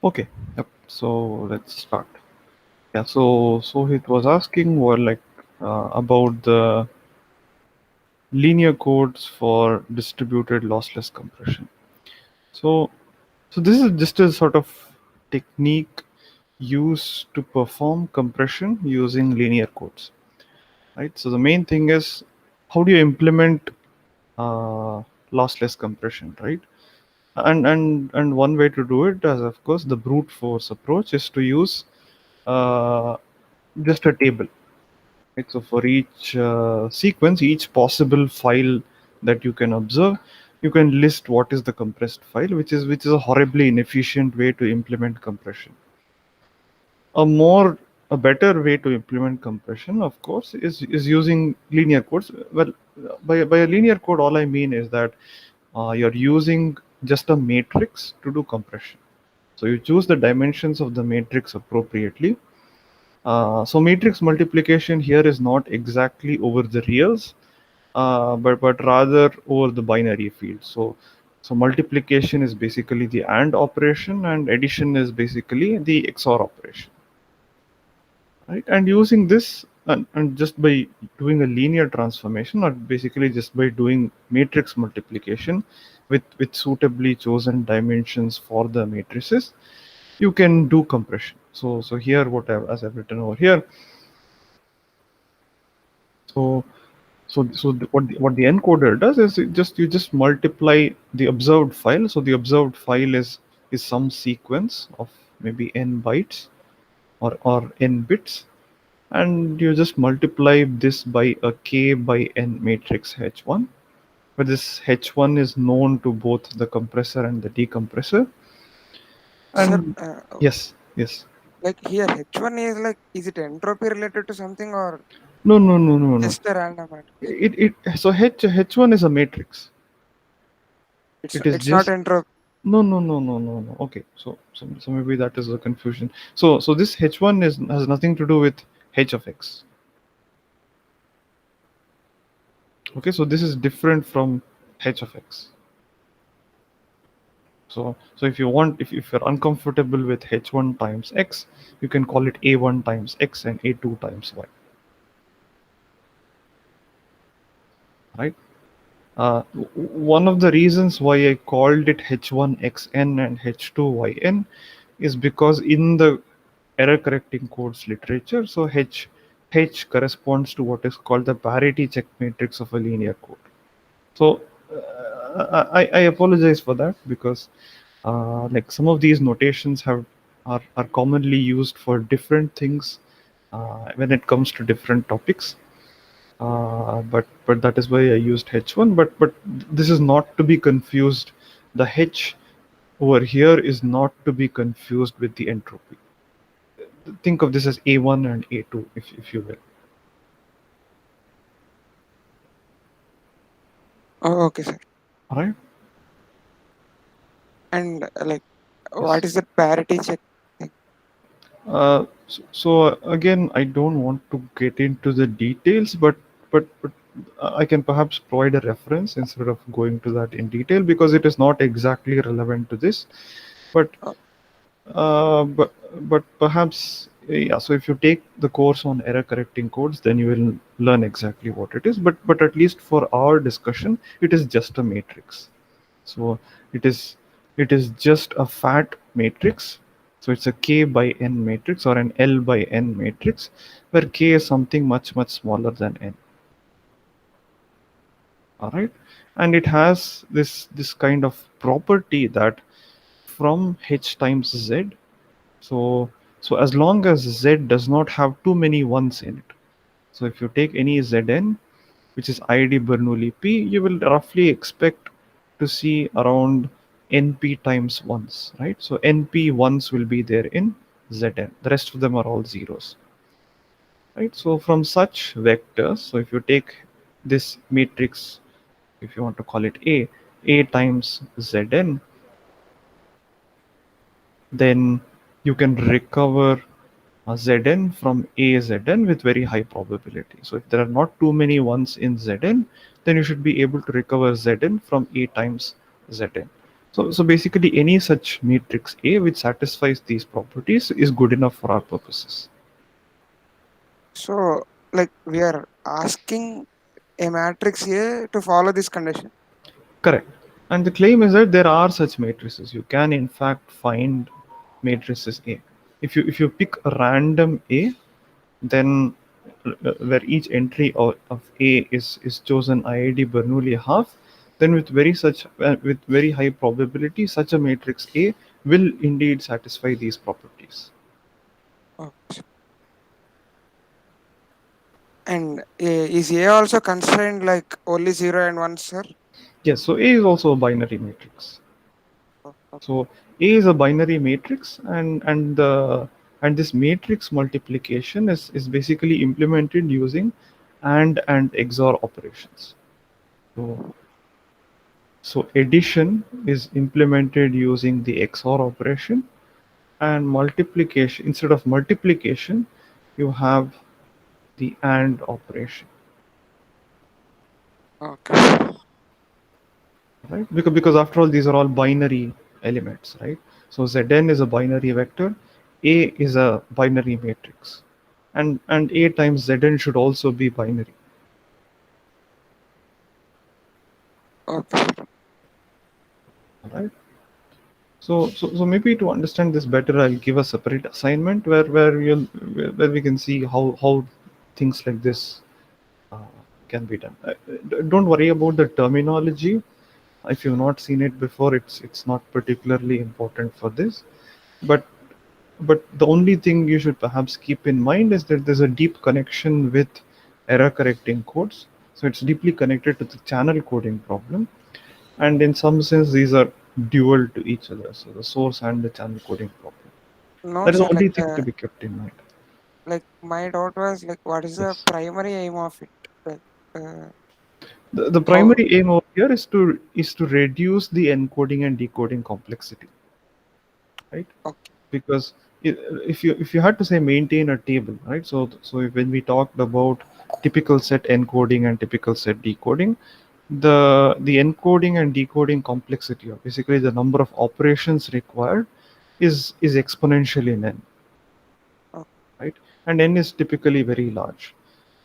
Okay. Yep. So let's start. Yeah. So it was asking what about the linear codes for distributed lossless compression. So so this is just a sort of technique used to perform compression using linear codes, right? So the main thing is how do you implement lossless compression, right? And one way to do it is, of course, the brute force approach is to use uh, just a table, right? So for each sequence, each possible file that you can observe, you can list what is the compressed file, which is a horribly inefficient way to implement compression. A better way to implement compression, of course, is using linear codes. Well, by a linear code, all I mean is that you're using just a matrix to do compression. So you choose the dimensions of the matrix appropriately. So matrix multiplication here is not exactly over the reals, but rather over the binary field. So multiplication is basically the AND operation, and addition is basically the XOR operation, right? And using this, and just by doing a linear transformation, or basically just by doing matrix multiplication with suitably chosen dimensions for the matrices, you can do compression. So here, as I've written over here, so what the encoder does is you just multiply the observed file. So the observed file is some sequence of maybe n bytes or n bits, and you just multiply this by a k by n matrix h1, where this h1 is known to both the compressor and the decompressor. Sir, And yes, yes. like here H1 is like, is it entropy related to something or No. just a random matrix? So h1 is a matrix. It is It's not just entropy. no. Okay, so maybe that is a confusion. So this h1 has nothing to do with h of x. Okay, so this is different from h of x. So if you want, if you're uncomfortable with h1 times x, you can call it a1 times x and a2 times y, right? One of the reasons why I called it h1xn and h2yn is because in the error correcting codes literature, so h corresponds to what is called the parity check matrix of a linear code. So I apologize for that, because like some of these notations are commonly used for different things when it comes to different topics. But that is why I used h1. But this is not to be confused. The h over here is not to be confused with the entropy. Think of this as a1 and a2, if you will. Oh, okay, sir. All right. And like, what Yes. is the parity check thing? So again, I don't want to get into the details, but I can perhaps provide a reference instead of going to that in detail, because it is not exactly relevant to this. But Oh, uh, but but perhaps, yeah. So if you take the course on error correcting codes, then you will learn exactly what it is. But at least for our discussion, it is just a matrix. So it is it is just a fat matrix. So it's a k by n matrix or an L by n matrix, where k is something much smaller than n. All right, and it has this kind of property that from h times z. So so as long as z does not have too many ones in it. So if you take any zn, which is ID Bernoulli P, you will roughly expect to see around NP times ones, right? So NP ones will be there in Zn. The rest of them are all zeros, right? So from such vectors, so if you take this matrix, if you want to call it A times Zn, then you can recover Zn from AZn with very high probability. So if there are not too many ones in Zn, then you should be able to recover Zn from A times Zn. So basically, any such matrix A which satisfies these properties is good enough for our purposes. So, like we are asking a matrix A to follow this condition. Correct. And the claim is that there are such matrices. You can in fact find matrices A. If you pick a random A, then where each entry of A is chosen IID Bernoulli half, then with very high probability, such a matrix A will indeed satisfy these properties. Okay. And is A also constrained like only 0 and 1, sir? Yes, so A is also a binary matrix. Okay. So A is a binary matrix, and this matrix multiplication is basically implemented using and XOR operations. So so addition is implemented using the XOR operation, and multiplication, instead of multiplication, you have the AND operation, Okay. right? Because after all, these are all binary elements, right? So Zn is a binary vector, A is a binary matrix, and A times Zn should also be binary, Okay. right? So maybe to understand this better, I'll give a separate assignment where we can see how things like this uh, can be done. Don't worry about the terminology. If you've not seen it before, it's not particularly important for this. But the only thing you should perhaps keep in mind is that there's a deep connection with error correcting codes. So it's deeply connected to the channel coding problem, and in some sense these are dual to each other. So the source and the channel coding problem. No, That is the sir. only thing to be kept in mind. Like my doubt was like, what is the Yes. primary aim of it? Like, uh, The how? primary aim over here is to reduce the encoding and decoding complexity, right? Okay. Because if you had to say maintain a table, right? So when we talked about typical set encoding and typical set decoding, the encoding and decoding complexity, or basically the number of operations required, is exponential in n, Okay. right? And n is typically very large.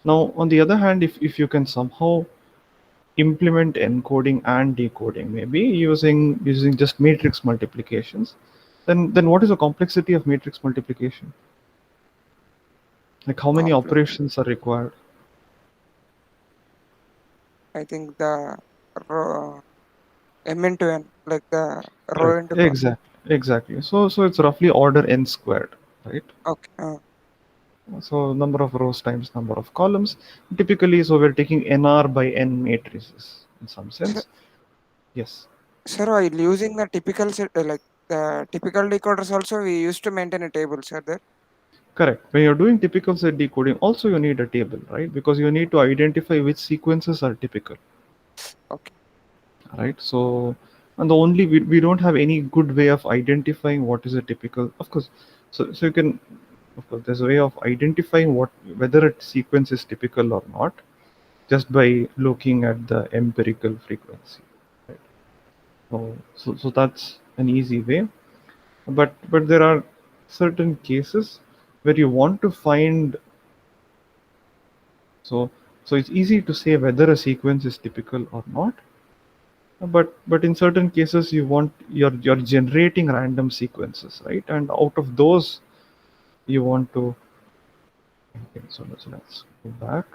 Now, on the other hand, if you can somehow implement encoding and decoding, maybe using just matrix multiplications, then what is the complexity of matrix multiplication? Like how many Complex. operations are required? I think the row m into n, like the row Correct. into column. Exactly. So it's roughly order n squared, right? Okay. So number of rows times number of columns. Typically, so we're taking nr by n matrices in some Sir, sense. Yes. sir, while using the typical set, like the typical decoders, also we used to maintain a table, sir. There. Correct. When you're doing typical set decoding, also you need a table, right? Because you need to identify which sequences are typical, Okay. right? So, and the only we don't have any good way of identifying what is a typical, of course. So you can, of course, there's a way of identifying whether a sequence is typical or not just by looking at the empirical frequency. Right? So that's an easy way. But there are certain cases where you want to find. So so it's easy to say whether a sequence is typical or not. But in certain cases you want you're generating random sequences, right? And out of those you want to. Okay, so let's go back.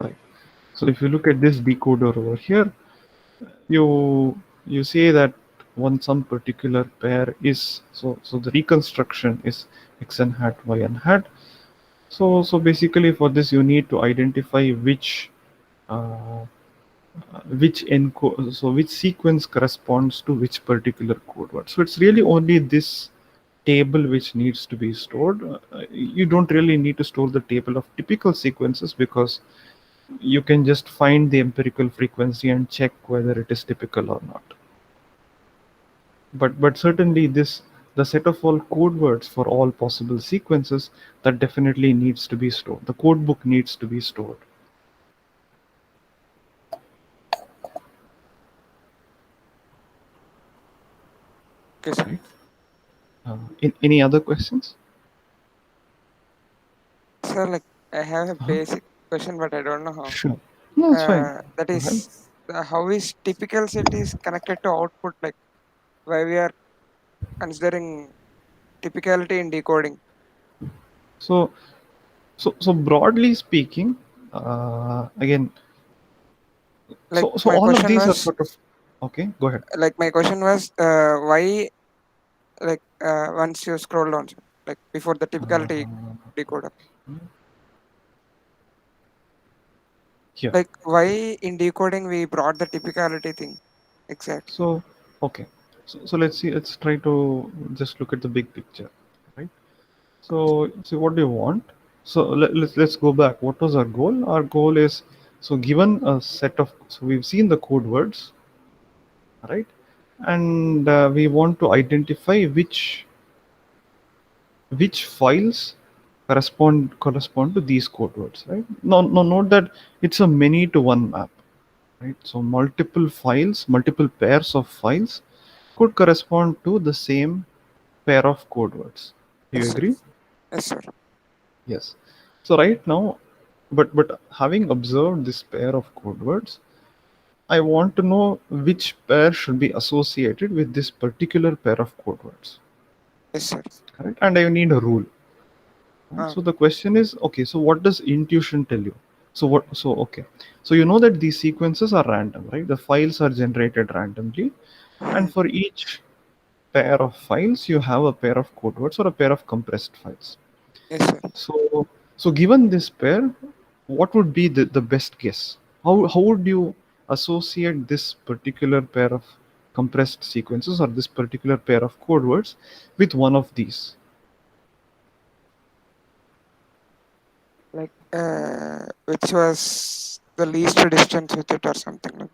Right. So if you look at this decoder over here, you say that one some particular pair is, so the reconstruction is xn hat yn hat. So basically for this you need to identify uh, which sequence corresponds to which particular code word. So it's really only this table which needs to be stored. You don't really need to store the table of typical sequences because you can just find the empirical frequency and check whether it is typical or not. But certainly this, the set of all code words for all possible sequences, that definitely needs to be stored. The code book needs to be stored. Okay, sir. right? Any other questions? Sir, like I have a Uh-huh. basic question, but I don't know how. Sure. No, it's fine. That Go ahead. is, how is typical set is connected to output? Like why we are considering typicality in decoding? So, so broadly speaking, again, Like so my all of question these are was, sort of okay. Go ahead. why, like once you scroll down, sir, like before the typicality Uh, decoder, Here. like why in decoding we brought the typicality thing exactly? So, okay. So let's see. Let's try to just look at the big picture, right? So, see what do you want? So let's go back. What was our goal? Our goal is, so given a set of, so we've seen the code words, right? And we want to identify which files correspond to these code words, right? No, note that it's a many to one map, right? So multiple files, multiple pairs of files could correspond to the same pair of code words. Do Yes, you sir. agree? Yes, sir. Yes. So right now, but having observed this pair of code words, I want to know which pair should be associated with this particular pair of code words. Yes, sir. Correct? And I need a rule. Right? Uh, So the question is, okay, so what does intuition tell you? Okay. So you know that these sequences are random, right? The files are generated randomly, hmm, and for each pair of files, you have a pair of code words or a pair of compressed files. yes, sir. So, so given this pair, what would be the best guess? How would you associate this particular pair of compressed sequences or this particular pair of code words with one of these? Like which was the least distance with it or something like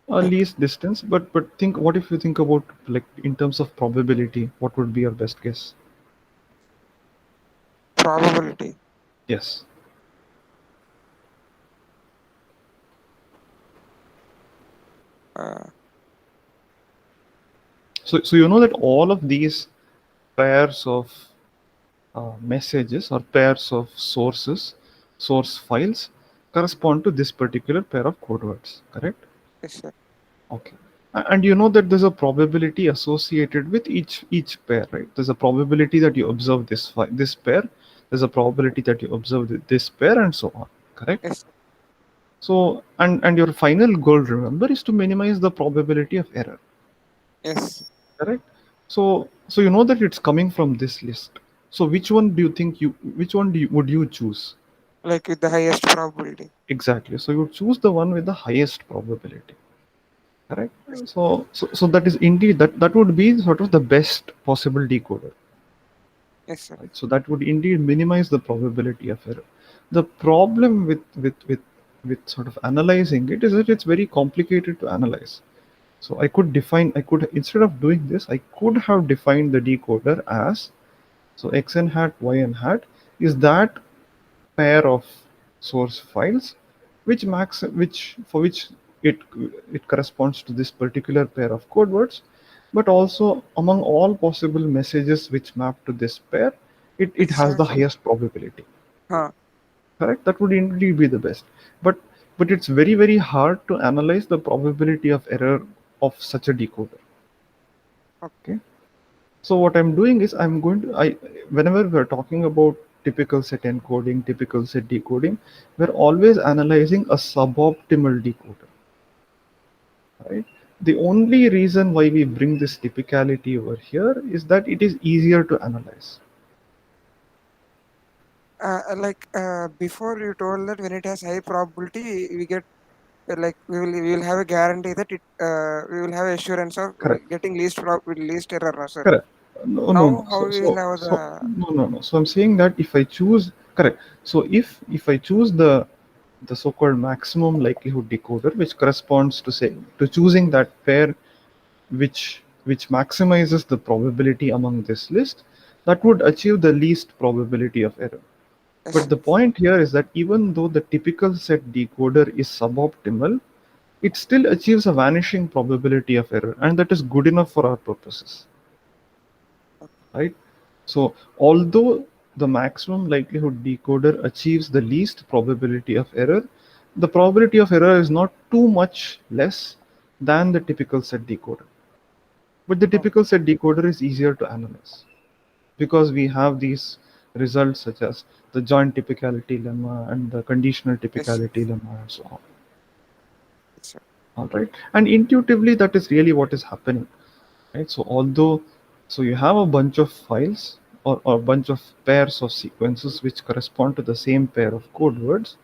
Least distance, but think, what if you think about, like, in terms of probability, what would be your best guess? probability. Yes. Uh, So you know that all of these pairs of messages or pairs of source files correspond to this particular pair of code words, correct? yes, sir. Okay. And you know that there's a probability associated with each pair, right? There's a probability that you observe this pair. There's a probability that you observe this pair, and so on. Correct. Yes, So, and your final goal, remember, is to minimize the probability of error. yes. Correct. So you know that it's coming from this list. So which one would you choose? Like with the highest probability. Exactly. So you choose the one with the highest probability. Correct. So that is indeed, that would be sort of the best possible decoder. Yes, sir. Right. So that would indeed minimize the probability of error. The problem with sort of analyzing it is that it's very complicated to analyze. So I could, instead of doing this, I could have defined the decoder as, so x n hat y n hat is that pair of source files which it it corresponds to this particular pair of code words, but also among all possible messages which map to this pair, it Which has the has, highest probability. huh? Correct? That would indeed be the best. But it's very hard to analyze the probability of error of such a decoder. Okay. Okay. So what I'm doing is, whenever we're talking about typical set encoding, typical set decoding, we're always analyzing a suboptimal decoder, right? The only reason why we bring this typicality over here is that it is easier to analyze. Before you told that when it has high probability, we get we will have a guarantee that we will have assurance of Correct. getting least error, no, sir. Correct. No, no, Now no. how we will have the No, no, no. So I'm saying that if I choose, correct. So if I choose the so-called maximum likelihood decoder, which corresponds to, say, to choosing that pair which maximizes the probability among this list, that would achieve the least probability of error. yes, But the point here is that even though the typical set decoder is suboptimal, it still achieves a vanishing probability of error, and that is good enough for our purposes. right? So although the maximum likelihood decoder achieves the least probability of error, the probability of error is not too much less than the typical set decoder. But the Oh, typical set decoder is easier to analyze because we have these results such as the joint typicality lemma and the conditional yes, typicality lemma and so on. yes, sir. All right, and intuitively that is really what is happening, right? So although, so you have a bunch of files or a bunch of pairs of sequences which correspond to the same pair of code words,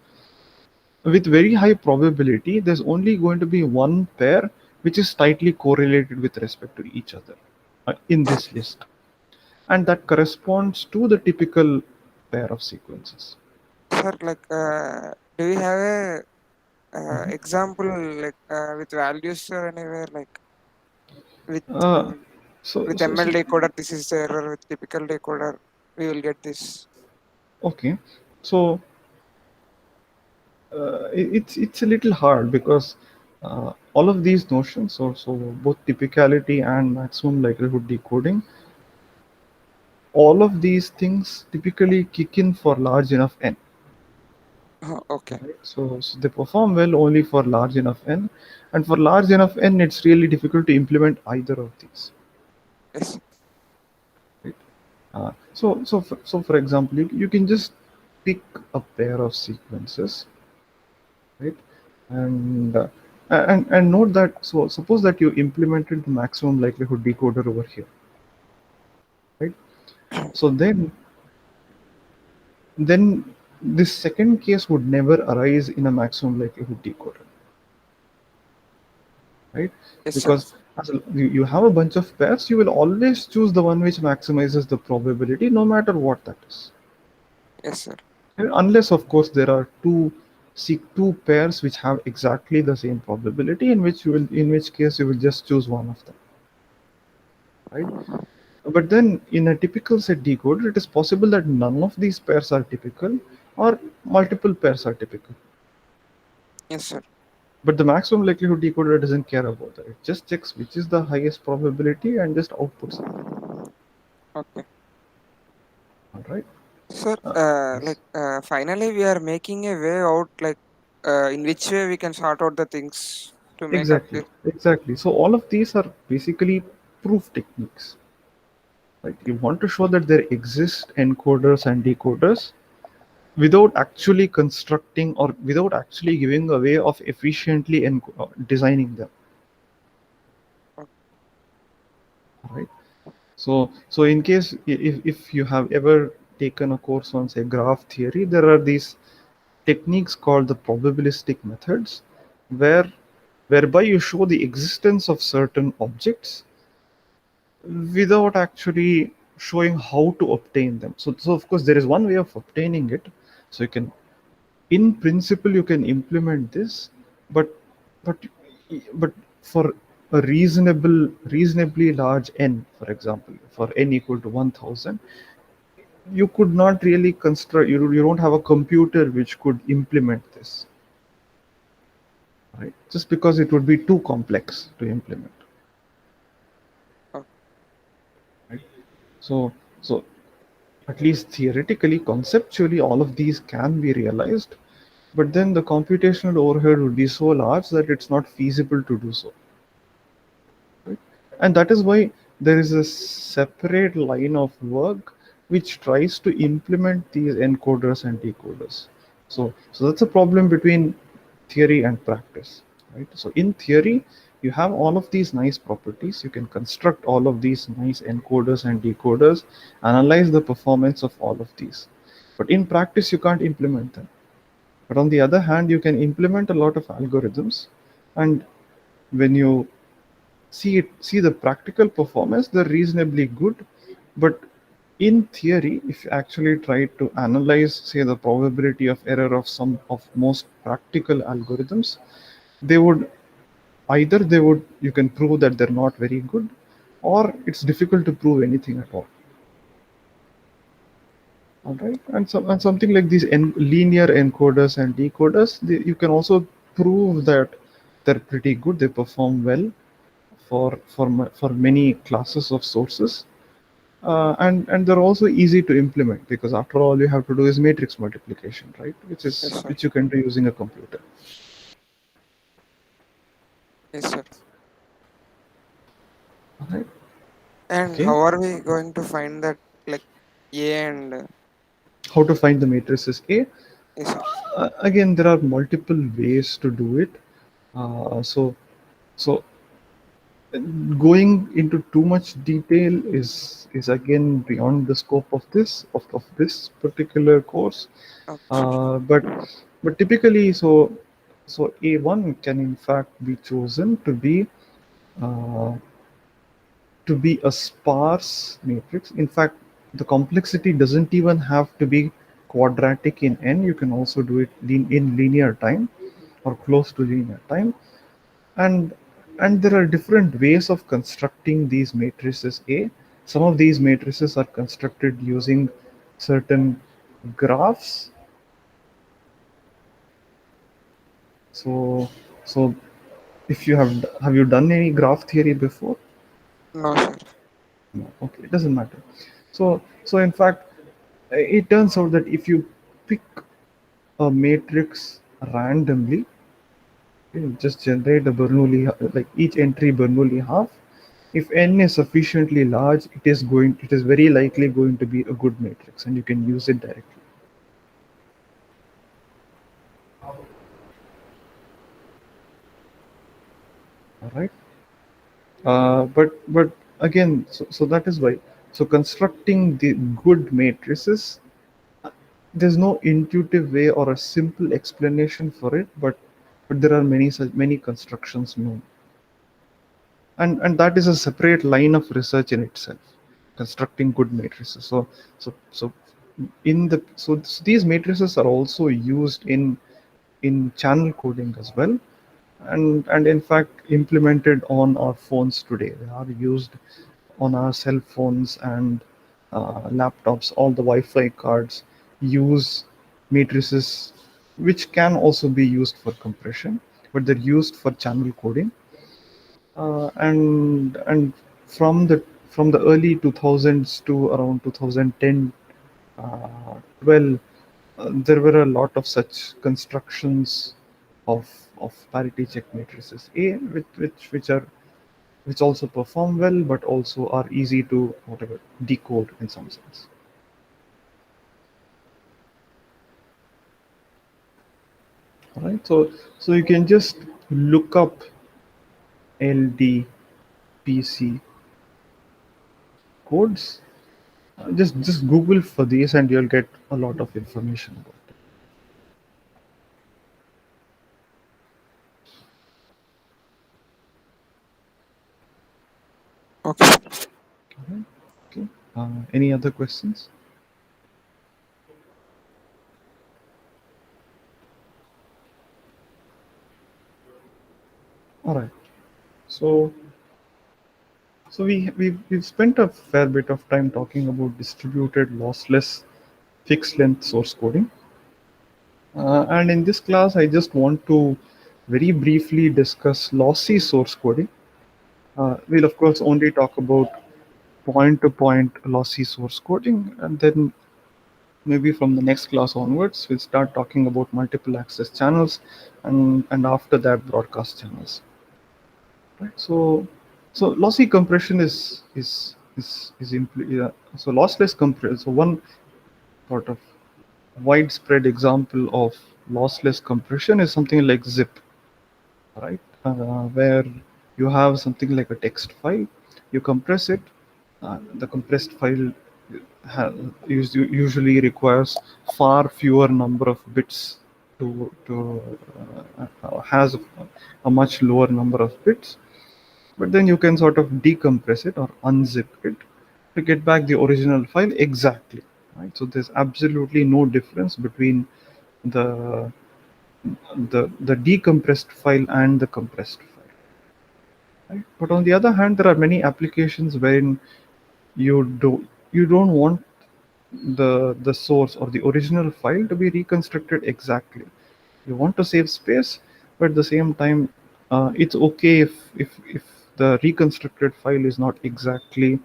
with very high probability there's only going to be one pair which is tightly correlated with respect to each other in this list, and that corresponds to the typical pair of sequences. Sir, like, do we have a Mhm. example like with values or anywhere like with uh, so, with so ML so decoder, this is the error. With typical decoder, we will get this. okay, so it's a little hard because all of these notions, so both typicality and maximum likelihood decoding, all of these things typically kick in for large enough n, Oh, okay. right? So they perform well only for large enough n, and for large enough n it's really difficult to implement either of these, Yes. right? So for example, you can just pick a pair of sequences, right? And and note that, so suppose that you implemented the maximum likelihood decoder over here, right? So then this second case would never arise in a maximum likelihood decoder, right? Yes, sir. Because you have a bunch of pairs, you will always choose the one which maximizes the probability no matter what that is. Yes, sir. And unless of course there are two pairs which have exactly the same probability, in which case you will just choose one of them, right? But then in a typical set decoder, it is possible that none of these pairs are typical or multiple pairs are typical. Yes, sir. But the maximum likelihood decoder doesn't care about that. It just checks which is the highest probability and just outputs it. Okay. All right. Sir, Yes. like finally we are making a way out, like in which way we can sort out the things to make Exactly. appear. Exactly. So all of these are basically proof techniques. Right. You want to show that there exist encoders and decoders without actually constructing or without actually giving a way of efficiently designing them. Okay. Right. So in case if you have ever taken a course on say graph theory, there are these techniques called the probabilistic methods, where whereby you show the existence of certain objects without actually showing how to obtain them. So of course there is one way of obtaining it. So you can, in principle, you can implement this, but but but for a reasonably large n, for example, for n equal to 1000, you could not really construct, you don't have a computer which could implement this, right? Just because it would be too complex to implement, Okay. right? So at least theoretically, conceptually, all of these can be realized, but then the computational overhead would be so large that it's not feasible to do so, right? And that is why there is a separate line of work which tries to implement these encoders and decoders. So that's a problem between theory and practice, right? So in theory, you have all of these nice properties. You can construct all of these nice encoders and decoders, analyze the performance of all of these. But in practice, you can't implement them. But on the other hand, you can implement a lot of algorithms, and when you see the practical performance, they're reasonably good. But in theory, if you actually try to analyze say the probability of error of some of most practical algorithms, they would they would, you can prove that they're not very good, or it's difficult to prove anything at all. All right, and something like these linear encoders and decoders, you can also prove that they're pretty good, they perform well for many classes of sources. And they're also easy to implement because after all you have to do is matrix multiplication, right? Yes, sir. Which you can do using a computer. Yes, sir. All right. And Okay. how are we going to find that, like, A and How to find the matrices A? yes, sir. Again, there are multiple ways to do it. So going into too much detail is again beyond the scope of this particular course. Okay, sir. But typically, so A1 can in fact be chosen uh, to be a sparse matrix. In fact, the complexity doesn't even have to be quadratic in n. You can also do it in linear time or close to linear time. and and there are different ways of constructing these matrices A. Some of these matrices are constructed using certain graphs. So so if you have you done any graph theory before? No, sir. No. Okay, it doesn't matter. So in fact, it turns out that if you pick a matrix randomly, you just generate a Bernoulli, like each entry Bernoulli half. If n is sufficiently large, it is very likely going to be a good matrix, and you can use it directly. All right. But again, so that is why. So constructing the good matrices, there's no intuitive way or a simple explanation for it, but there are many constructions known, and that is a separate line of research in itself, constructing good matrices. So in the so these matrices are also used in channel coding as well, and in fact implemented on our phones today. They are used on our cell phones and laptops. All the Wi-Fi cards use matrices, which can also be used for compression, but they're used for channel coding. And from the early 2000s to around 2010, 12, there were a lot of such constructions of parity check matrices A, which also perform well, but also are easy to whatever decode in some sense. All right, so you can just look up LDPC codes. Just Google for these, and you'll get a lot of information about it. Okay, sir. All right. Okay. Any other questions? All right. So we've spent a fair bit of time talking about distributed lossless fixed length source coding. And in this class, I just want to very briefly discuss lossy source coding. We'll of course only talk about point-to-point lossy source coding, and then maybe from the next class onwards, we'll start talking about multiple access channels, and after that, broadcast channels. Right. So lossy compression so lossless compression. So one sort of widespread example of lossless compression is something like zip, right? Where you have something like a text file, you compress it. The compressed file ha- usually requires far fewer number of bits to has a much lower number of bits, but then you can sort of decompress it or unzip it to get back the original file exactly, right? So there's absolutely no difference between the the decompressed file and the compressed file, right? But on the other hand, there are many applications wherein you don't want the source or the original file to be reconstructed exactly. You want to save space, but at the same time, it's okay if the reconstructed file is not exactly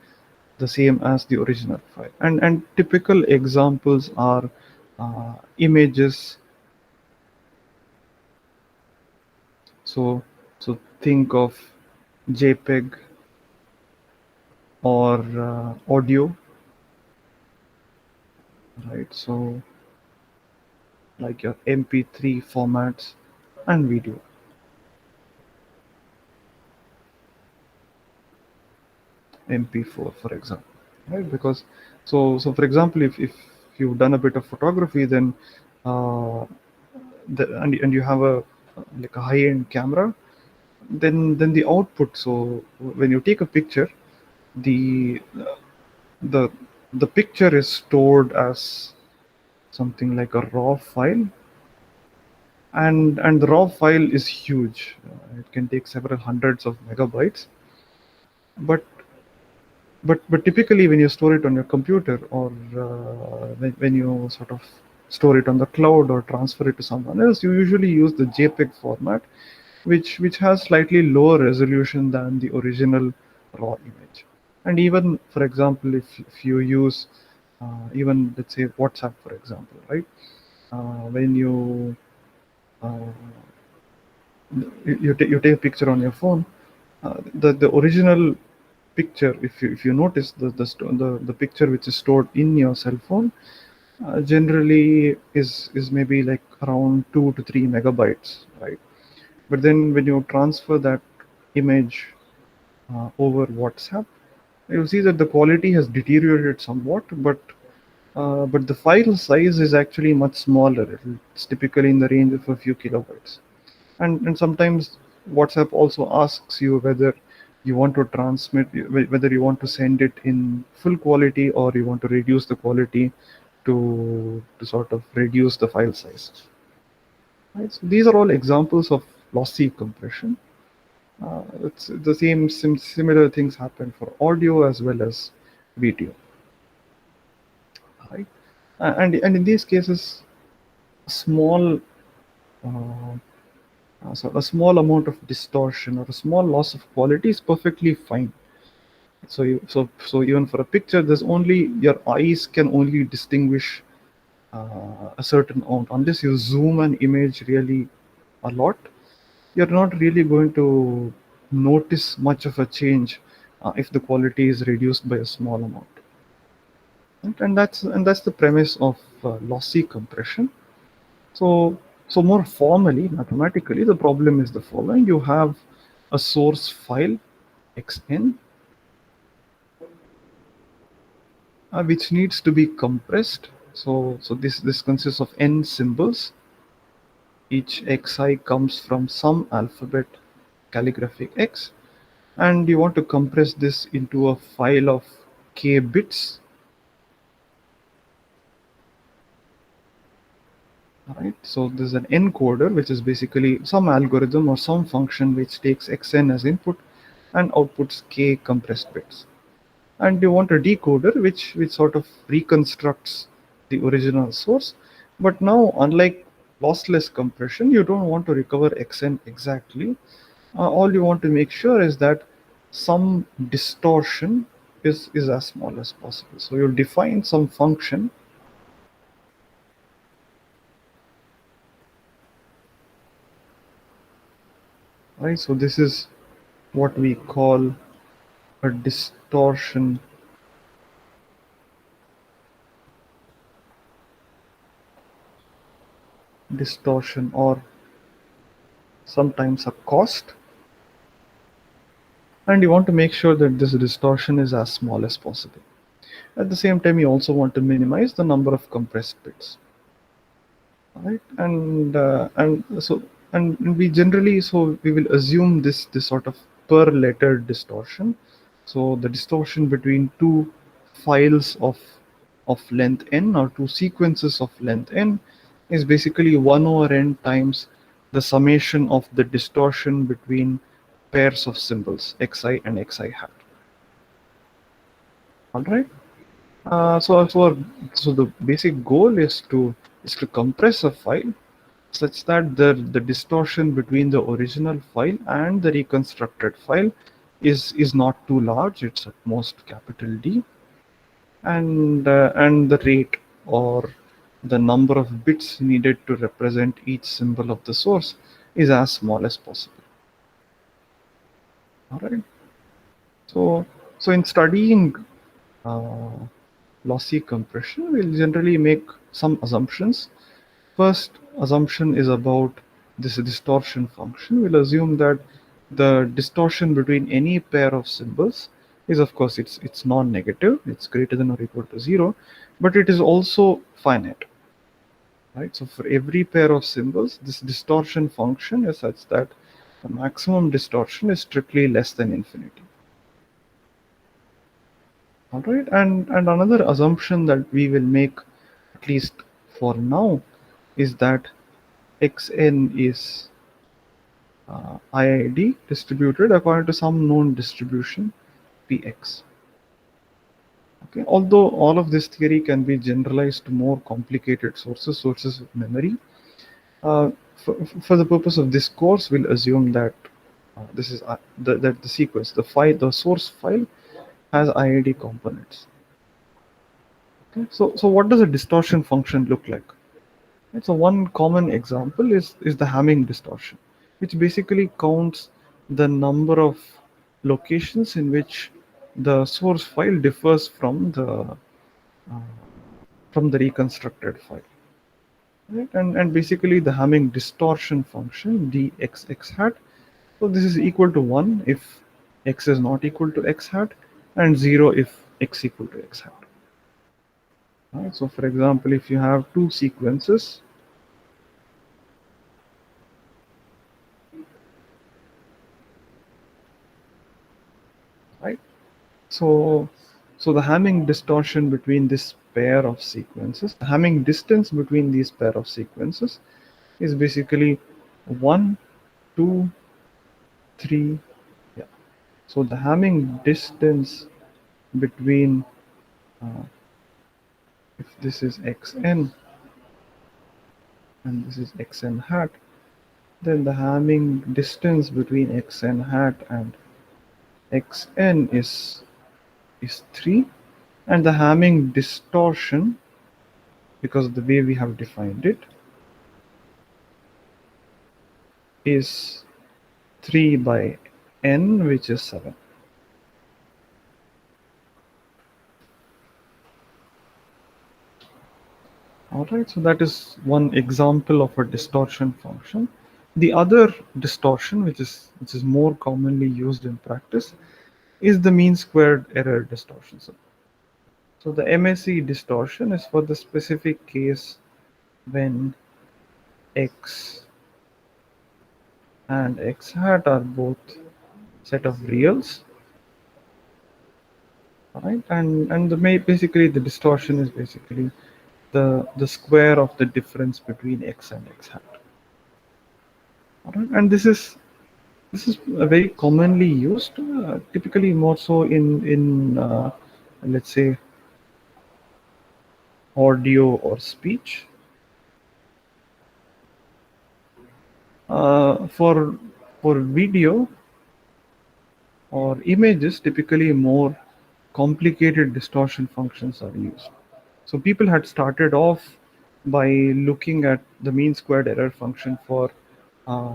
the same as the original file. And typical examples are images. So think of JPEG or audio, right? So like your MP3 formats and video. MP4, for example, right? Because so for example, if you've done a bit of photography, then uh, and you have a like a high-end camera, then the output. So when you take a picture, the the the picture is stored as something like a raw file, and the raw file is huge. It can take several hundreds of megabytes, but but typically when you store it on your computer, or when you sort of store it on the cloud or transfer it to someone else, you usually use the JPEG format, which has slightly lower resolution than the original raw image. And even, for example, if you use even, let's say, WhatsApp, for example, right? When uh, you take a picture on your phone, the original picture, if you notice, the picture which is stored in your cell phone generally is maybe like around 2 to 3 megabytes, right? But then when you transfer that image over WhatsApp, you'll see that the quality has deteriorated somewhat, but the file size is actually much smaller. It's typically in the range of a few kilobytes. And sometimes WhatsApp also asks you whether you want to transmit, whether you want to send it in full quality or you want to reduce the quality to sort of reduce the file size. Right? So these are all examples of lossy compression. It's the similar things happen for audio as well as video, right? And in these cases, small uh, so a small amount of distortion or a small loss of quality is perfectly fine. So even for a picture, there's only your eyes can only distinguish a certain amount. Unless you zoom an image really a lot, you're not really going to notice much of a change if the quality is reduced by a small amount. And that's the premise of lossy compression. So more formally, mathematically, the problem is the following: you have a source file xn, which needs to be compressed. So this consists of n symbols. Each xi comes from some alphabet calligraphic x, and you want to compress this into a file of k bits, right? So there's an encoder, which is basically some algorithm or some function which takes xn as input and outputs k compressed bits. And you want a decoder which sort of reconstructs the original source. But now, unlike lossless compression, you don't want to recover xn exactly. All you want to make sure is that some distortion is as small as possible. So you'll define some function, right? So this is what we call a distortion, or sometimes a cost. And you want to make sure that this distortion is as small as possible. At the same time, you also want to minimize the number of compressed bits, right? And we generally, so we will assume this sort of per letter distortion. So the distortion between two files of length n, or two sequences of length n, is basically 1 over n times the summation of the distortion between pairs of symbols xi and xi hat. All right. So the basic goal is to compress a file such that the distortion between the original file and the reconstructed file is not too large, it's at most capital D, and the rate or the number of bits needed to represent each symbol of the source is as small as possible. All right. So in studying uh, lossy compression, we'll generally make some assumptions. First assumption is about this distortion function. We'll assume that the distortion between any pair of symbols is, of course, it's non-negative, it's greater than or equal to 0, but it is also finite, right? So for every pair of symbols, this distortion function is such that the maximum distortion is strictly less than infinity. All right, and another assumption that we will make, at least for now, is that xn is IID distributed according to some known distribution Px. Okay, although all of this theory can be generalized to more complicated sources of memory, uh, for the purpose of this course, we'll assume that this is that the sequence, the source file has IID components. Okay, so what does a distortion function look like? Right, so one common example is the Hamming distortion, which basically counts the number of locations in which the source file differs from the reconstructed file. Right? And basically the Hamming distortion function dxx hat. So this is equal to 1 if x is not equal to x hat, and 0 if x equal to x hat. Right? So for example, if you have two sequences, right? So, so the Hamming distortion between this pair of sequences, the Hamming distance between these pair of sequences is basically 1, 2, 3. Yeah. So the Hamming distance between, uh, if this is xn and this is xn hat, then the Hamming distance between xn hat and xn is 3, and the Hamming distortion, because of the way we have defined it, is 3 by n, which is 7. Alright, so that is one example of a distortion function. The other distortion, which is more commonly used in practice, is the mean squared error distortion. So the MSE distortion is for the specific case when x and x hat are both set of reals, right? And basically the distortion is basically the square of the difference between x and x hat. All right? And this is very commonly used, typically more so in let's say audio or speech. For video or images, typically more complicated distortion functions are used. So people had started off by looking at the mean squared error function for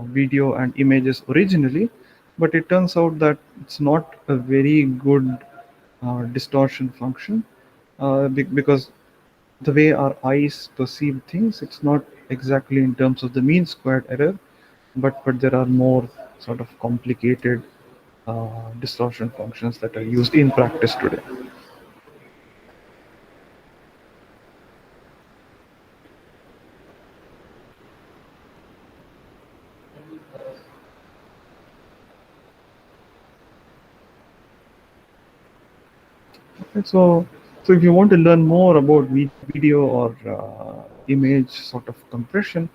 video and images originally, but it turns out that it's not a very good distortion function, because the way our eyes perceive things, it's not exactly in terms of the mean squared error, but there are more sort of complicated distortion functions that are used in practice today. Okay, so if you want to learn more about video or image sort of compression,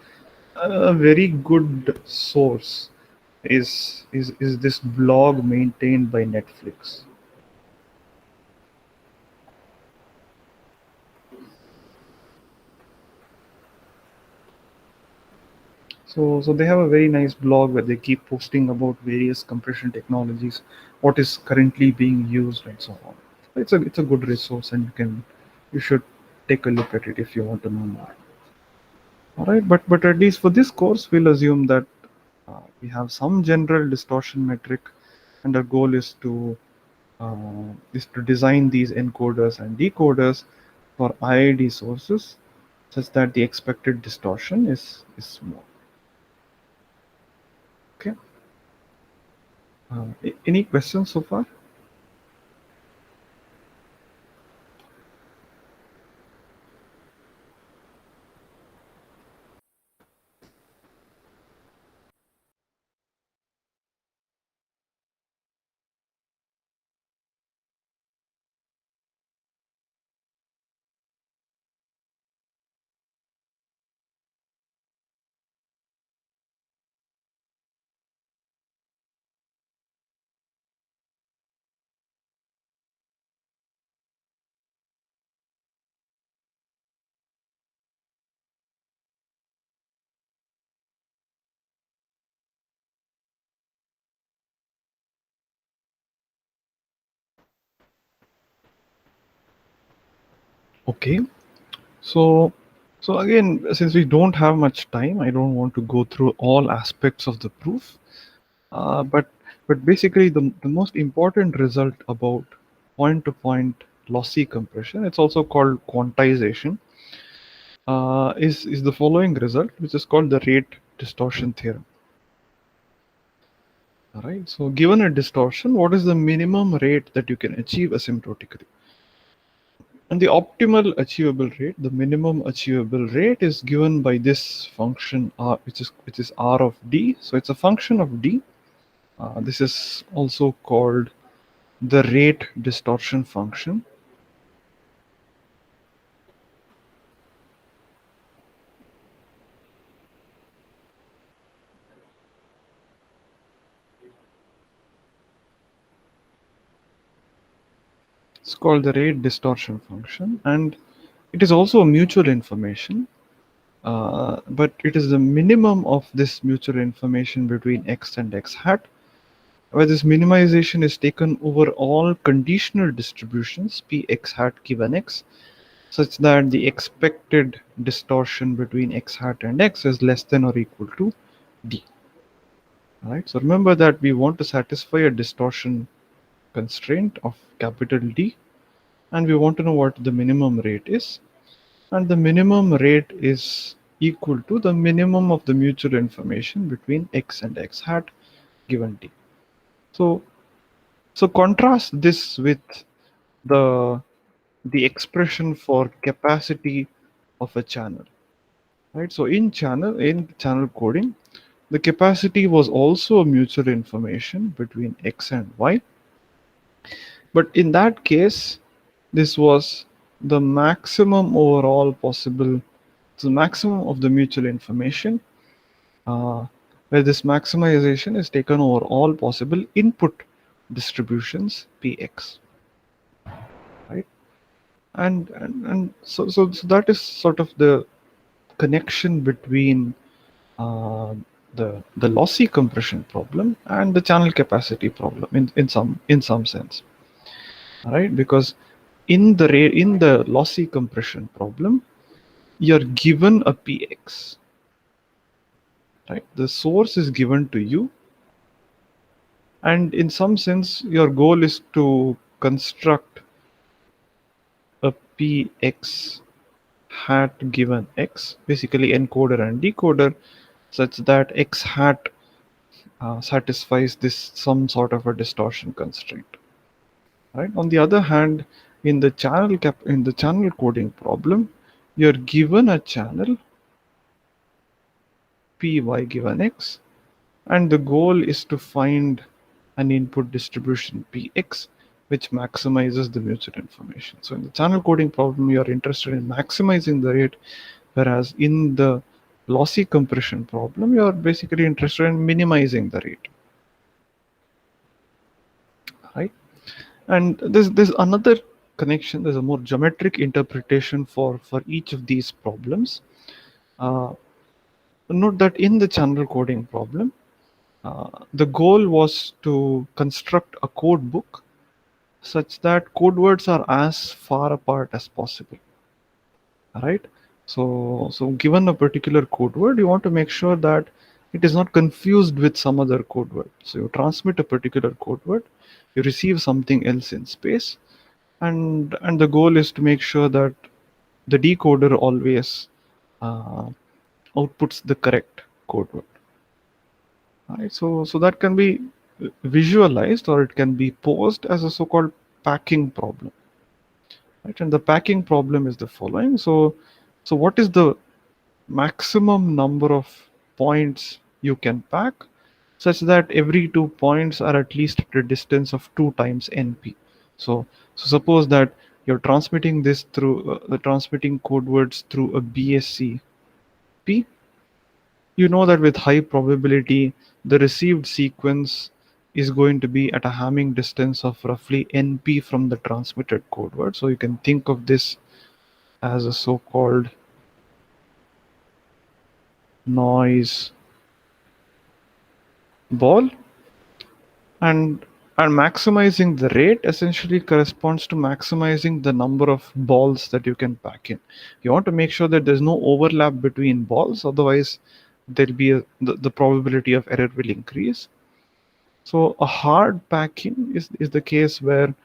a very good source is this blog maintained by Netflix. So they have a very nice blog where they keep posting about various compression technologies, what is currently being used, and so on. It's a good resource, and you should take a look at it if you want to know more. All right, but at least for this course, we'll assume that we have some general distortion metric, and our goal is to design these encoders and decoders for IID sources such that the expected distortion is small. Okay. Any questions so far? Okay. So, so again, since we don't have much time, I don't want to go through all aspects of the proof. But basically, the most important result about point-to-point lossy compression, it's also called quantization, is the following result, which is called the rate distortion theorem. All right. So, given a distortion, what is the minimum rate that you can achieve asymptotically? And the optimal achievable rate, the minimum achievable rate, is given by this function r, which is r of d. So it's a function of d. This is also called the rate distortion function. It's called the rate distortion function, and it is also a mutual information. But it is the minimum of this mutual information between x and x hat, where this minimization is taken over all conditional distributions p x hat given x, such that the expected distortion between x hat and x is less than or equal to d. Right. So remember that we want to satisfy a distortion constraint of capital D, and we want to know what the minimum rate is, and the minimum rate is equal to the minimum of the mutual information between x and x hat given d. So contrast this with the the expression for capacity of a channel. Right. So in channel coding, the capacity was also a mutual information between x and y, but in that case, this was the maximum overall possible, the maximum of the mutual information, uh, where this maximization is taken over all possible input distributions px, right? And so that is sort of the connection between uh, the lossy compression problem and the channel capacity problem in some sense, right? Because in the lossy compression problem, you're given a px, right? The source is given to you, and in some sense, your goal is to construct a px hat given x, basically encoder and decoder, such that x hat satisfies this some sort of a distortion constraint, right? On the other hand, in the channel coding problem, you're given a channel py given x, and the goal is to find an input distribution px which maximizes the mutual information. So in the channel coding problem, you are interested in maximizing the rate, whereas in the lossy compression problem, you are basically interested in minimizing the rate, right? And there's another connection. There's a more geometric interpretation for each of these problems. Uh, Note that in the channel coding problem, the goal was to construct a code book such that code words are as far apart as possible, right? So given a particular code word, you want to make sure that it is not confused with some other code word. So you transmit a particular code word, you receive something else in space, and the goal is to make sure that the decoder always uh, outputs the correct code word. Right? So that can be visualized, or it can be posed as a so-called packing problem. Right? And the packing problem is the following. So what is the maximum number of points you can pack such that every 2 points are at least at a distance of 2 times np? So suppose that you're transmitting this through the transmitting code words through a bsc p. You know that with high probability the received sequence is going to be at a Hamming distance of roughly np from the transmitted code word. So you can think of this as a so-called noise ball, and maximizing the rate essentially corresponds to maximizing the number of balls that you can pack in. You want to make sure that there's no overlap between balls, otherwise there'll be the probability of error will increase. So a hard packing is the case where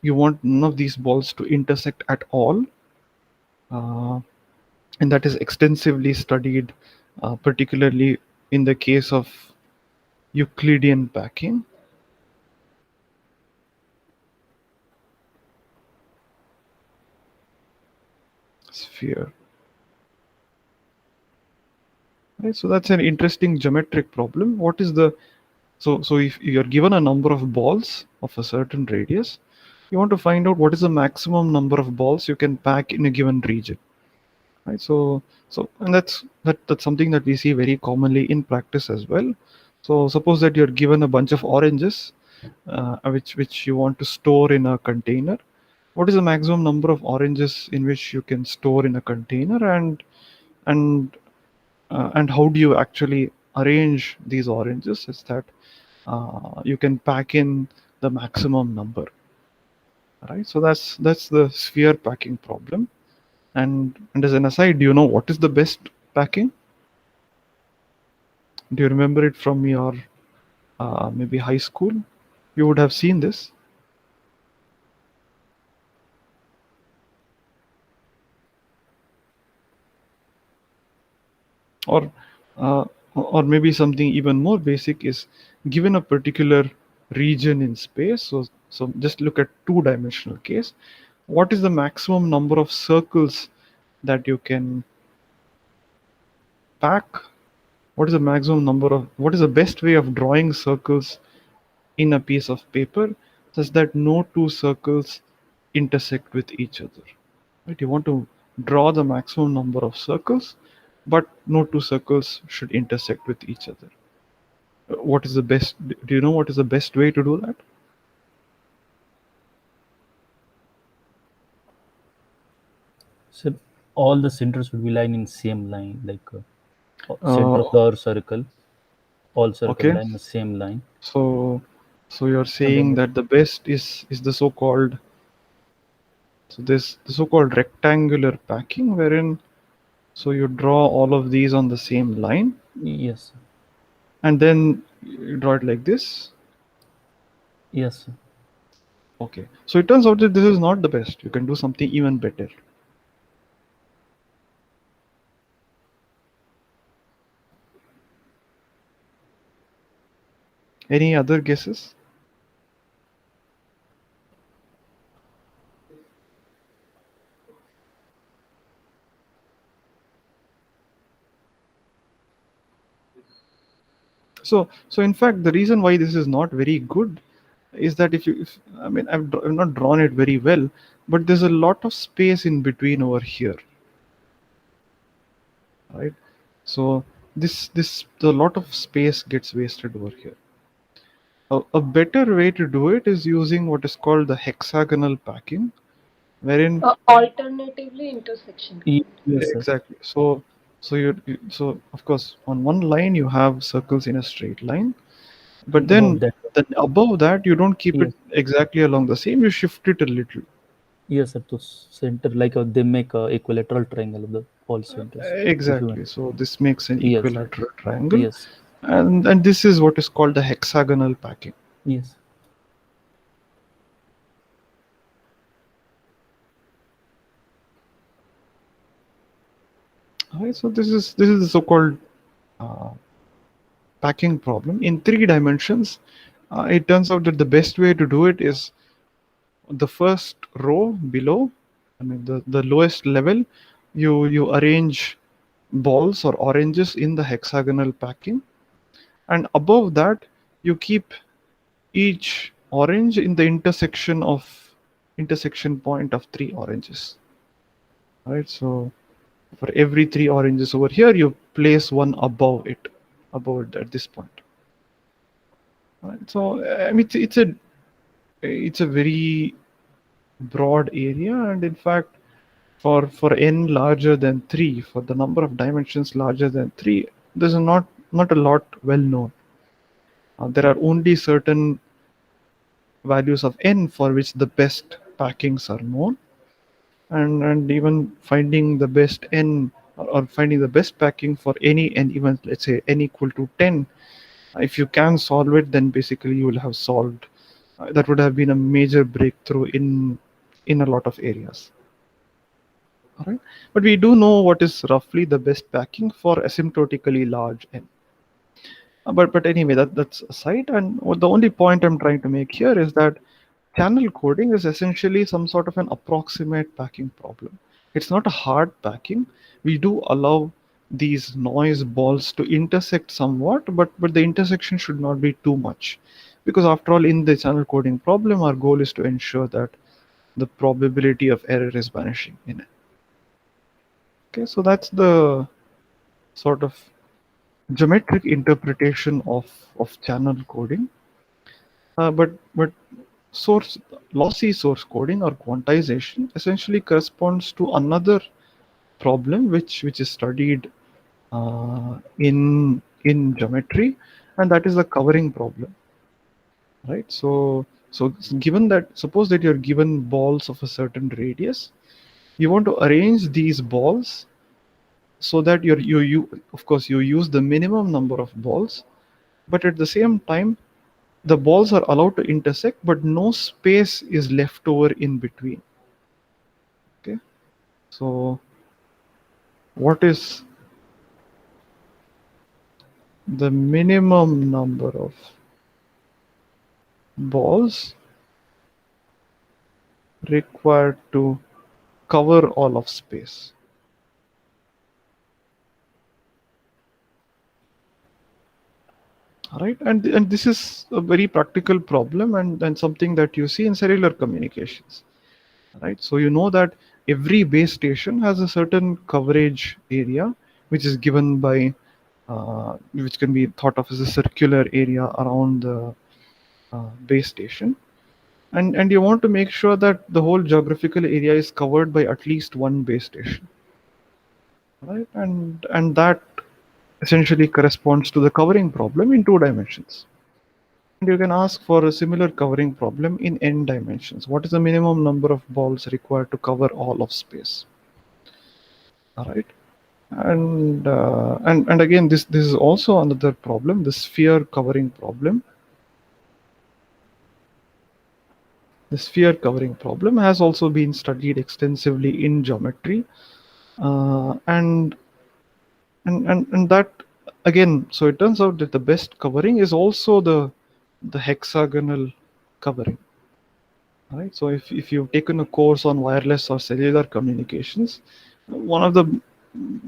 you want none of these balls to intersect at all, uh, and that is extensively studied, particularly in the case of Euclidean packing sphere. Right, so that's an interesting geometric problem. What is the so if you're given a number of balls of a certain radius, you want to find out what is the maximum number of balls you can pack in a given region, right? So and that's something that we see very commonly in practice as well. So suppose that you're given a bunch of oranges, which you want to store in a container. What is the maximum number of oranges in which you can store in a container, and and how do you actually arrange these oranges such that you can pack in the maximum number, right? So that's the sphere packing problem. And as an aside, do you know what is the best packing? Do you remember it from your maybe high school? You would have seen this. Or uh, or maybe something even more basic is, given a particular region in space, so just look at two-dimensional case, what is the maximum number of circles that you can pack? What is the best way of drawing circles in a piece of paper such that no two circles intersect with each other, right? You want to draw the maximum number of circles, but no two circles should intersect with each other. What is the best Do you know what is the best way to do that? So all the centers would be lying in same line, like center uh, of the circle, all circle okay, line in the same line, so you're and saying then that the best is the so-called, so this the so-called rectangular packing, wherein so you draw all of these on the same line, yes, and then you draw it like this. yes. Okay, so it turns out that this is not the best. You can do something even better. Any other guesses? So in fact, the reason why this is not very good is that if I mean, I've not drawn it very well, but there's a lot of space in between over here, right? So this a lot of space gets wasted over here. A better way to do it is using what is called the hexagonal packing, wherein Alternatively, intersection Yes, point. sir. exactly. So So so of course on one line you have circles in a straight line, but and above then above that you don't keep it yes, exactly along the same. You shift it a little. yes, at the center, like they make a equilateral triangle of the all centers. If you want, Exactly. So this makes an yes, equilateral triangle, yes, and this is what is called the hexagonal packing. yes, Alright, so this is the so-called uh, packing problem in 3 dimensions. It turns out that the best way to do it is the first row below. I mean the lowest level. You arrange balls or oranges in the hexagonal packing, and above that you keep each orange in the intersection point of 3 oranges. Right, so for every 3 oranges over here you place one above it at this point. Right, so I mean it's a very broad area, and in fact for n larger than 3, for the number of dimensions larger than 3, there's not a lot well known. There are only certain values of n for which the best packings are known, and even finding the best n, or finding the best packing for any n, even let's say n equal to 10, if you can solve it, then basically you will have solved. That would have been a major breakthrough in a lot of areas. All right, but we do know what is roughly the best packing for asymptotically large n. But anyway, that's aside. And the only point I'm trying to make here is that channel coding is essentially some sort of an approximate packing problem. It's not a hard packing. We do allow these noise balls to intersect somewhat, but the intersection should not be too much, because after all, in the channel coding problem, our goal is to ensure that the probability of error is vanishing in it. Okay, so that's the sort of geometric interpretation of channel coding. But source lossy source coding or quantization essentially corresponds to another problem which is studied in geometry, and that is the covering problem. Right, so given that, suppose that you're given balls of a certain radius, you want to arrange these balls so that you of course you use the minimum number of balls, but at the same time the balls are allowed to intersect, but no space is left over in between. Okay, so what is the minimum number of balls required to cover all of space? All right, and this is a very practical problem, and something that you see in cellular communications. Right, so you know that every base station has a certain coverage area which is given by which can be thought of as a circular area around the base station, and you want to make sure that the whole geographical area is covered by at least one base station. Right, and that essentially corresponds to the covering problem in 2 dimensions. And you can ask for a similar covering problem in n dimensions. What is the minimum number of balls required to cover all of space? All right, and again, this is also another problem, the sphere covering problem. The sphere covering problem has also been studied extensively in geometry, and that again, so it turns out that the best covering is also the hexagonal covering. Right, so if you've taken a course on wireless or cellular communications, one of the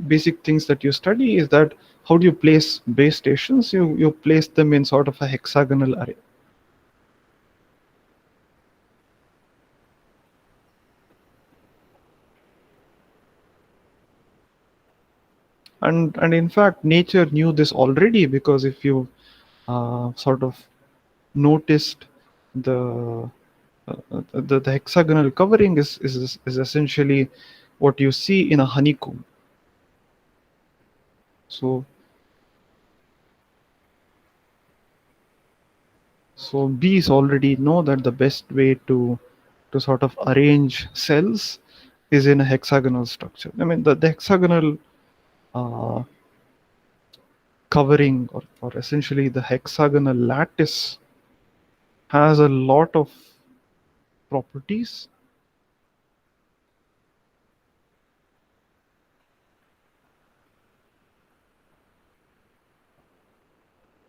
basic things that you study is that how do you place base stations. You place them in sort of a hexagonal array. And in fact nature knew this already, because if you sort of noticed the the hexagonal covering is essentially what you see in a honeycomb. So so bees already know that the best way to sort of arrange cells is in a hexagonal structure. I mean, the hexagonal uh, covering, or essentially the hexagonal lattice, has a lot of properties.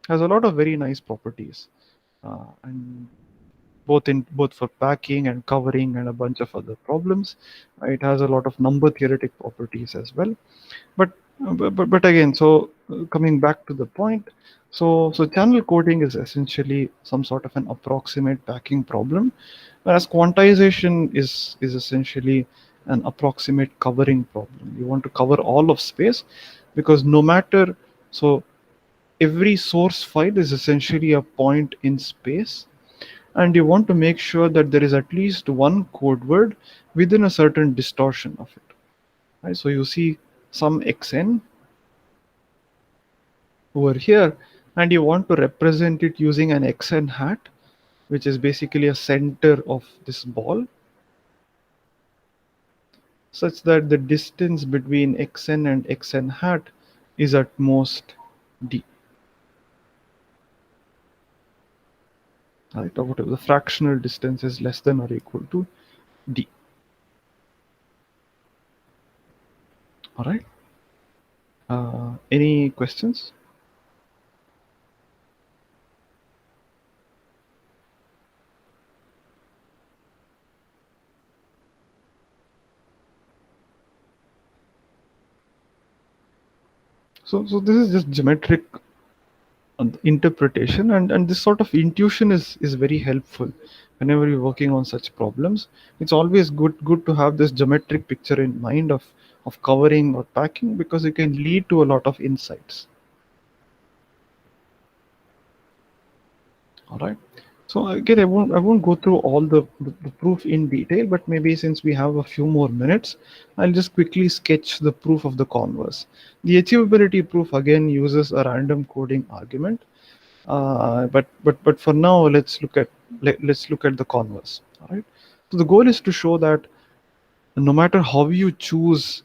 Has a lot of very nice properties, and both for packing and covering and a bunch of other problems. It has a lot of number theoretic properties as well. But but again, so coming back to the point, so channel coding is essentially some sort of an approximate packing problem, whereas quantization is essentially an approximate covering problem. You want to cover all of space, because no matter, so every source file is essentially a point in space, and you want to make sure that there is at least one code word within a certain distortion of it, right? So you see some xn over here, and you want to represent it using an xn hat, which is basically a center of this ball, such that the distance between xn and xn hat is at most d, right? Or whatever the fractional distance is less than or equal to d. All right. Any questions? So this is just geometric interpretation, and this sort of intuition is very helpful whenever you're working on such problems. It's always good to have this geometric picture in mind of covering or packing, because it can lead to a lot of insights. All right. So again, I won't go through all the proof in detail, but maybe since we have a few more minutes, I'll just quickly sketch the proof of the converse. The achievability proof again uses a random coding argument, but for now, let's look at the converse. All right. So the goal is to show that no matter how you choose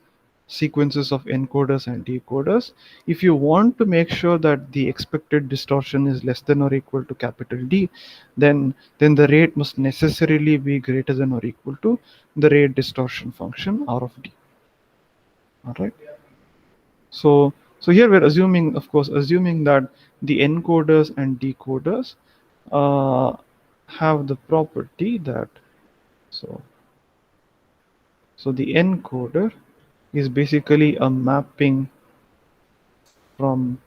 sequences of encoders and decoders, if you want to make sure that the expected distortion is less than or equal to capital D, then the rate must necessarily be greater than or equal to the rate distortion function R of D. All right. So here we're assuming, of course, assuming that the encoders and decoders uh, have the property that, so so the encoder is basically a mapping from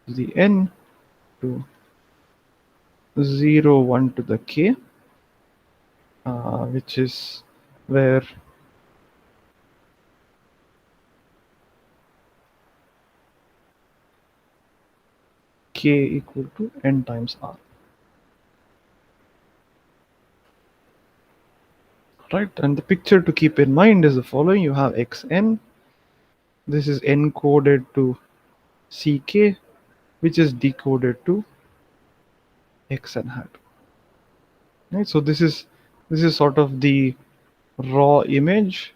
the n to 0 1 to the k, which is where k equal to n times r. Right, and the picture to keep in mind is the following: you have xn, this is encoded to ck, which is decoded to xn hat. Right, so this is sort of the raw image.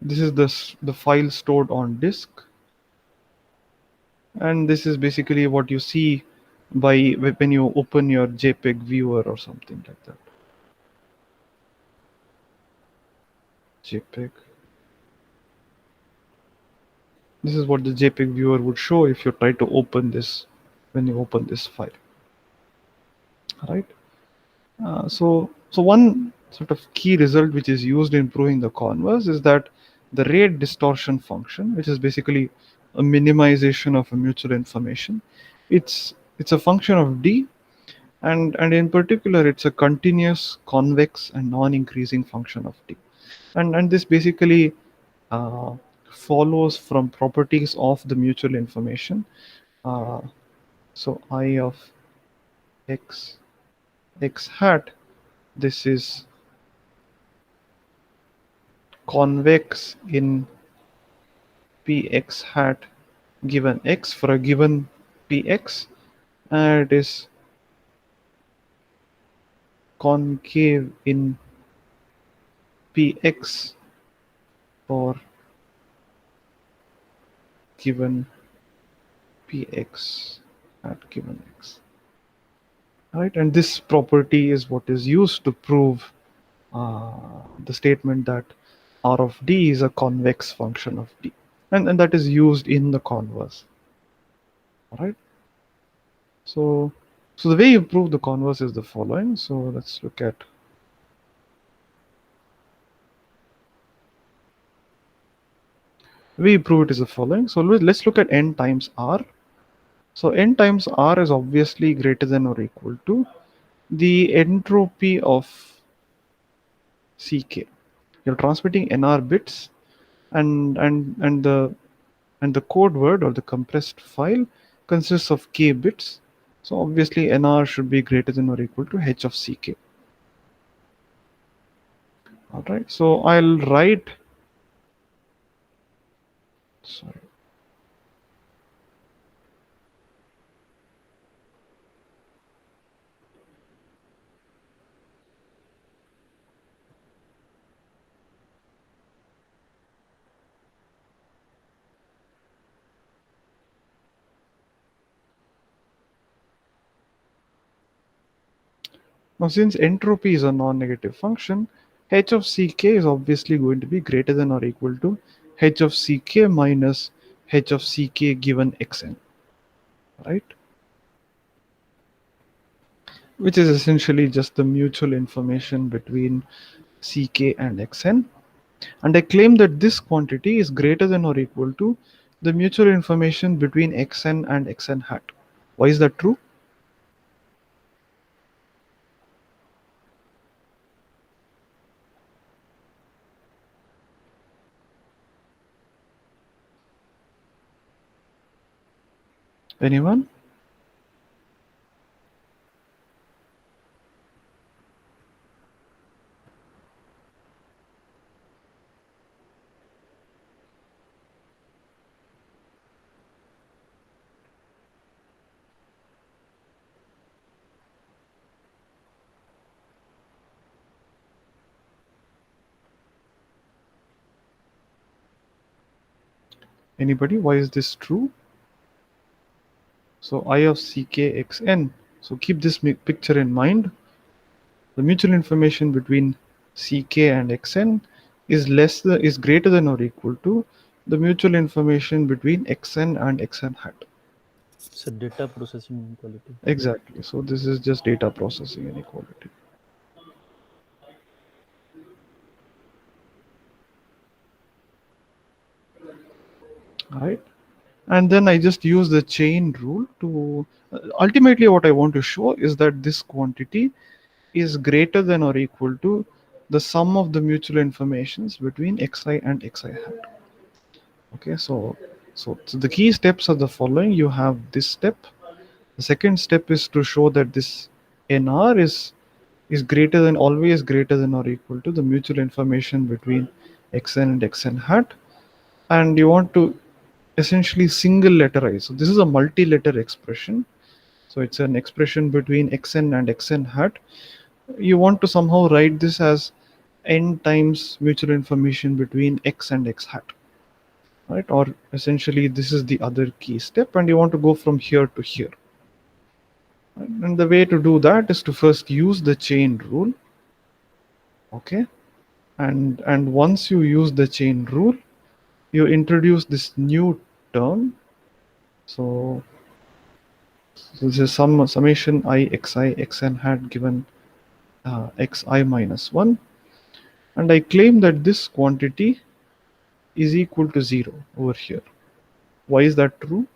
This is the file stored on disk, and this is basically what you see by when you open your JPEG viewer or something like that. JPEG. This is what the JPEG viewer would show if you try to open this when you open this file. All right. So one sort of key result which is used in proving the converse is that the rate distortion function, which is basically a minimization of a mutual information, it's a function of D, and in particular it's a continuous convex and non-increasing function of D, and this basically uh, follows from properties of the mutual information. Uh, so I of x hat, this is convex in Px hat given x for a given Px, and it is concave in Px for given Px at given x. Right, and this property is what is used to prove the statement that R of D is a convex function of D, and that is used in the converse. All right. So, so the way you prove the converse is the following. So let's look at. The way you prove it is the following. So let's look at n times R. So n times R is obviously greater than or equal to the entropy of Ck. You're transmitting nr bits, and the code word or the compressed file consists of k bits. So obviously nr should be greater than or equal to h of ck. All right. So I'll write. Sorry. Now, since entropy is a non-negative function, h of ck is obviously going to be greater than or equal to h of ck minus h of ck given xn, right? Which is essentially just the mutual information between ck and xn. And I claim that this quantity is greater than or equal to the mutual information between xn and xn hat. Why is that true? Anyone? Anybody? Why is this true? So I of ck xn. So keep this picture in mind. The mutual information between ck and xn is greater than or equal to the mutual information between xn and xn hat. It's a data processing inequality. Exactly. So this is just data processing inequality. Right. And then I just use the chain rule to ultimately what I want to show is that this quantity is greater than or equal to the sum of the mutual informations between xi and xi hat. Okay, so the key steps are the following. You have this step. The second step is to show that this nr is greater than always greater than or equal to the mutual information between xn and xn hat, and you want to essentially single letterize. So this is a multi-letter expression. So it's an expression between xn and xn hat. You want to somehow write this as n times mutual information between x and x hat, right? Or essentially this is the other key step, and you want to go from here to here. Right? And the way to do that is to first use the chain rule. Okay, and once you use the chain rule, you introduce this new term. So this is summation I xi xn hat given xi minus 1, and I claim that this quantity is equal to 0 over here. Why is that true?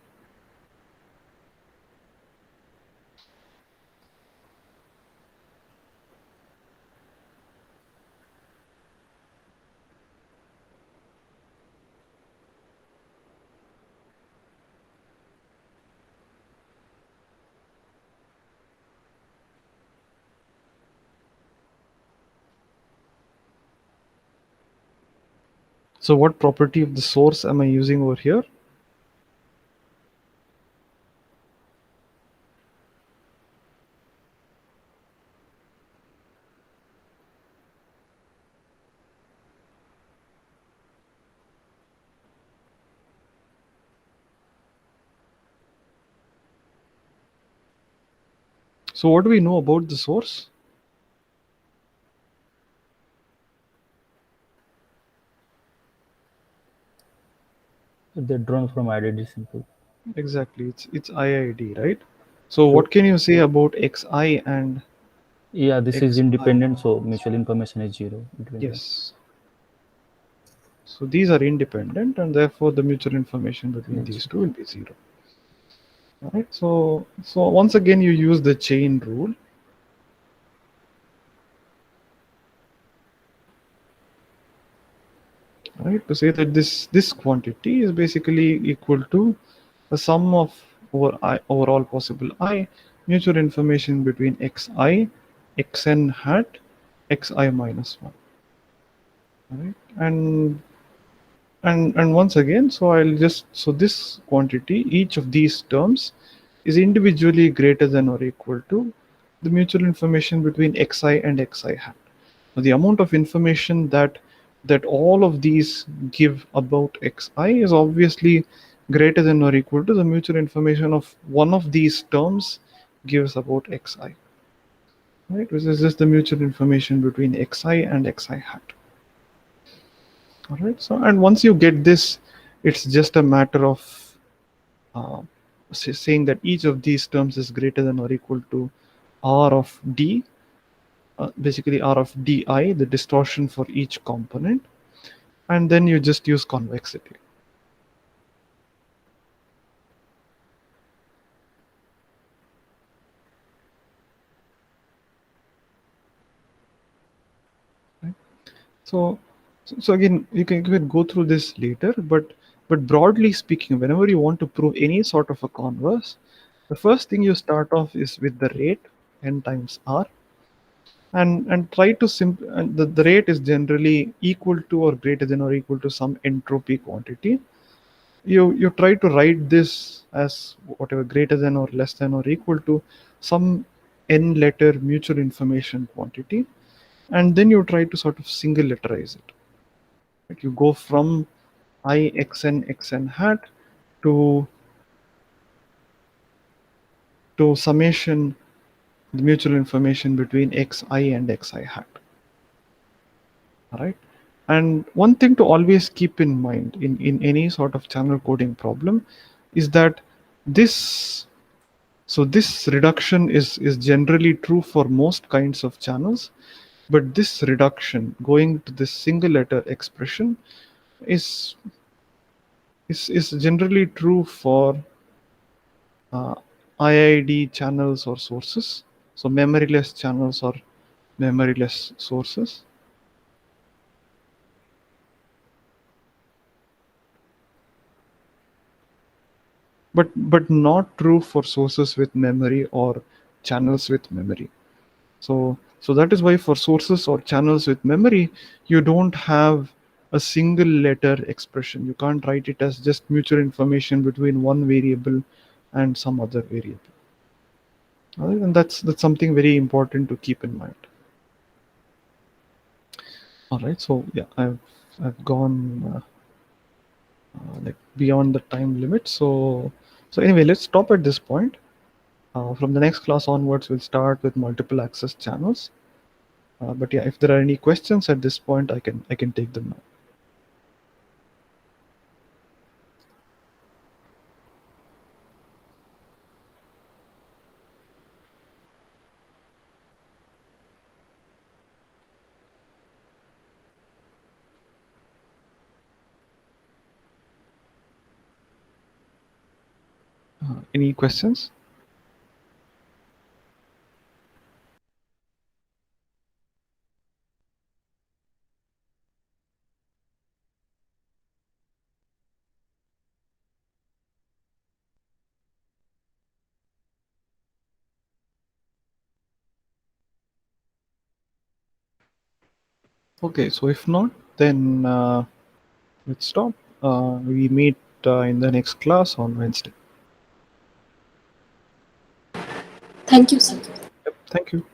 So what property of the source am I using over here? So what do we know about the source? They're drawn from identity simple. Exactly, it's IID, right? So So what can you say about xi and yeah, this is xi? independent, so mutual information is zero between them. Yes. So these are independent, and therefore the mutual information between It's these two will be zero. Right. So once again you use the chain rule. Right, to say that this quantity is basically equal to the sum of overall possible I mutual information between xi, xn hat, xi minus 1. Right, and once again, so I'll just, so this quantity, each of these terms is individually greater than or equal to the mutual information between xi and xi hat. Now, the amount of information that all of these give about xi is obviously greater than or equal to the mutual information of one of these terms gives about xi, right? Which is just the mutual information between xi and xi hat. All right. So, and once you get this, it's just a matter of uh, saying that each of these terms is greater than or equal to r of d, basically r of di, the distortion for each component, and then you just use convexity. Right? So, so again, you can go through this later, but broadly speaking, whenever you want to prove any sort of a converse, the first thing you start off is with the rate n times r, and try to and the rate is generally equal to or greater than or equal to some entropy quantity. You try to write this as whatever greater than or less than or equal to some n letter mutual information quantity, and then you try to sort of single letterize it. Right? You go from I xn hat to summation the mutual information between xi and xi hat. All right. And one thing to always keep in mind in any sort of channel coding problem is that this, so this reduction is generally true for most kinds of channels, but this reduction going to this single letter expression is is generally true for uh, IID channels or sources, so memoryless channels or memoryless sources, but not true for sources with memory or channels with memory. So that is why for sources or channels with memory, you don't have a single letter expression. You can't write it as just mutual information between one variable and some other variable. And that's something very important to keep in mind. All right. So yeah, I've gone like beyond the time limit. So anyway, let's stop at this point. From the next class onwards, we'll start with multiple access channels. But yeah, if there are any questions at this point, I can take them now. Any questions? Okay, so if not, then let's stop. We meet in the next class on Wednesday. Thank you, sir. Yep, thank you.